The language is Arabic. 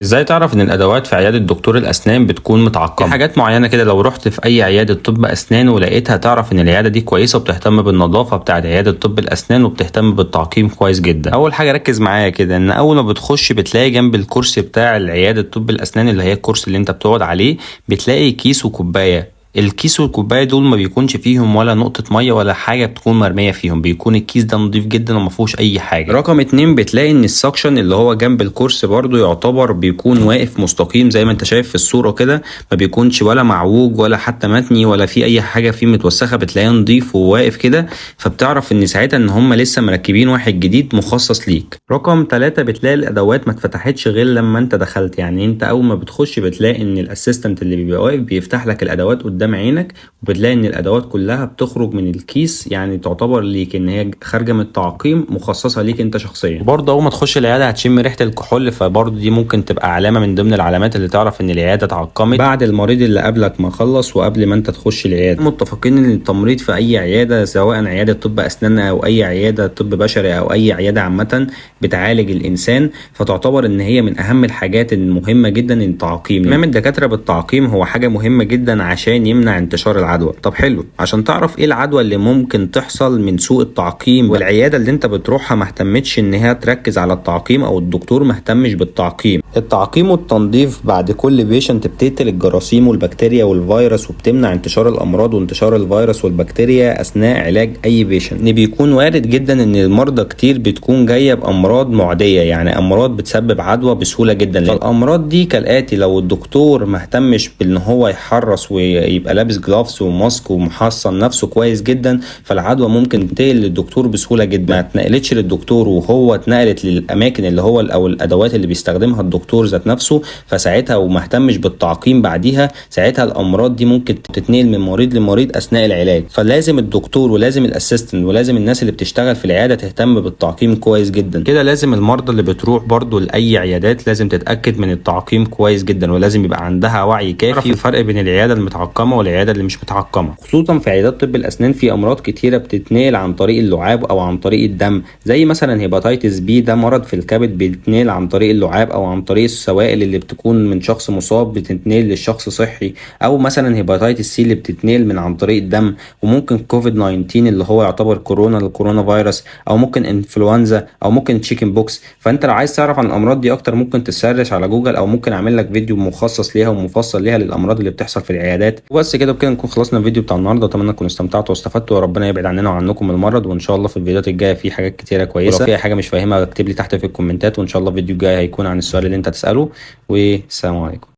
ازاي تعرف ان الادوات في عياده دكتور الاسنان بتكون متعقمه؟ في حاجات معينه كده لو رحت في اي عياده طب اسنان ولقيتها تعرف ان العياده دي كويسه وبتهتم بالنظافه بتاعه عياده طب الاسنان وبتهتم بالتعقيم كويس جدا. اول حاجه ركز معايا كده ان اول ما بتخش بتلاقي جنب الكرسي بتاع العياده طب الاسنان اللي هي الكرسي اللي انت بتقعد عليه بتلاقي كيس وكوبايه. الكيس والكوبايه دول ما بيكونش فيهم ولا نقطه ميه ولا حاجه بتكون مرميه فيهم، بيكون الكيس ده نظيف جدا وما فيهوش اي حاجه. رقم اتنين بتلاقي ان السكشن اللي هو جنب الكرسي برضو يعتبر بيكون واقف مستقيم زي ما انت شايف في الصوره كده، ما بيكونش ولا معوج ولا حتى متني ولا في اي حاجه فيه متوسخه، بتلاقيه نظيف وواقف كده، فبتعرف ان ساعتها ان هم لسه مركبين واحد جديد مخصص ليك. رقم ثلاثة بتلاقي الادوات ما اتفتحتش غير لما انت دخلت، يعني انت اول ما بتخش بتلاقي ان الاسيستنت اللي بيبقى واقف بيفتح لك الادوات قدام عينك، وبتلاقي ان الادوات كلها بتخرج من الكيس، يعني تعتبر ليك ان هي خارجه من التعقيم مخصصه ليك انت شخصيا. وبرضه اول ما تخش العياده هتشم ريحه الكحول، فبرضه دي ممكن تبقى علامه من ضمن العلامات اللي تعرف ان العياده اتعقمت بعد المريض اللي قبلك ما خلص وقبل ما انت تخش العياده. متفقين ان التمريض في اي عياده سواء عياده طب اسنان او اي عياده طب بشري او اي عياده عامه بتعالج الانسان، فتعتبر ان هي من اهم الحاجات المهمه جدا التعقيم. اهتمام الدكاتره بالتعقيم هو حاجه مهمه جدا عشان يمنع انتشار العدوى. طب حلو، عشان تعرف ايه العدوى اللي ممكن تحصل من سوء التعقيم والعياده اللي انت بتروحها ما اهتمتش ان هي تركز على التعقيم او الدكتور ما اهتمش بالتعقيم. التعقيم والتنظيف بعد كل بيشنت بتقتل الجراثيم والبكتيريا والفيروس وبتمنع انتشار الامراض وانتشار الفيروس والبكتيريا اثناء علاج اي بيشنت. ان بيكون وارد جدا ان المرضى كتير بتكون جايه بامراض معديه، يعني امراض بتسبب عدوى بسهوله جدا. فالامراض دي كالاتي: لو الدكتور ما اهتمش بان هو يحرص ويبقى لابس جلافز وماسك ومحصن نفسه كويس جدا، فالعدوى ممكن تنتقل للدكتور بسهوله جدا. ما اتنقلتش للدكتور وهو اتنقلت للاماكن اللي هو او الادوات اللي بيستخدمها الدكتور ذات نفسه، فساعتها وما اهتمش بالتعقيم بعديها، ساعتها الامراض دي ممكن تتنقل من مريض لمريض اثناء العلاج. فلازم الدكتور ولازم الاسيستنت ولازم الناس اللي بتشتغل في العياده تهتم بالتعقيم كويس جدا. كده لازم المرضى اللي بتروح برضو لاي عيادات لازم تتاكد من التعقيم كويس جدا، ولازم يبقى عندها وعي كافي الفرق بين العياده المتعقمه والعياده اللي مش متعقمه. خصوصا في عيادات طب الاسنان في امراض كتيره بتتنقل عن طريق اللعاب او عن طريق الدم، زي مثلا هيباتيتس بي، ده مرض في الكبد بيتنقل عن طريق اللعاب او عن طريق السوائل اللي بتكون من شخص مصاب بتتنقل للشخص صحي، او مثلا هيباتيتس سي اللي بتتنقل من عن طريق الدم، وممكن كوفيد 19 اللي هو يعتبر كورونا الكورونا فيروس، او ممكن انفلونزا، او ممكن تشيكن بوكس. فانت لو عايز تعرف عن الامراض دي اكتر ممكن تسرش على جوجل، او ممكن اعمل لك فيديو مخصص ليها ومفصل ليها للامراض اللي بتحصل في العيادات. وبس كده بكده نكون خلصنا الفيديو بتاع النهارده، اتمنى تكونوا استمتعتوا واستفدتوا، وربنا يبعد عننا وعنكم المرض. وان شاء الله في الفيديوهات الجايه في حاجات كتيره كويسه، ولو في حاجه مش فاهمها اكتب لي تحت في الكومنتات، وان شاء الله الفيديو الجاي هيكون عن السؤال اللي انت تساله. والسلام عليكم.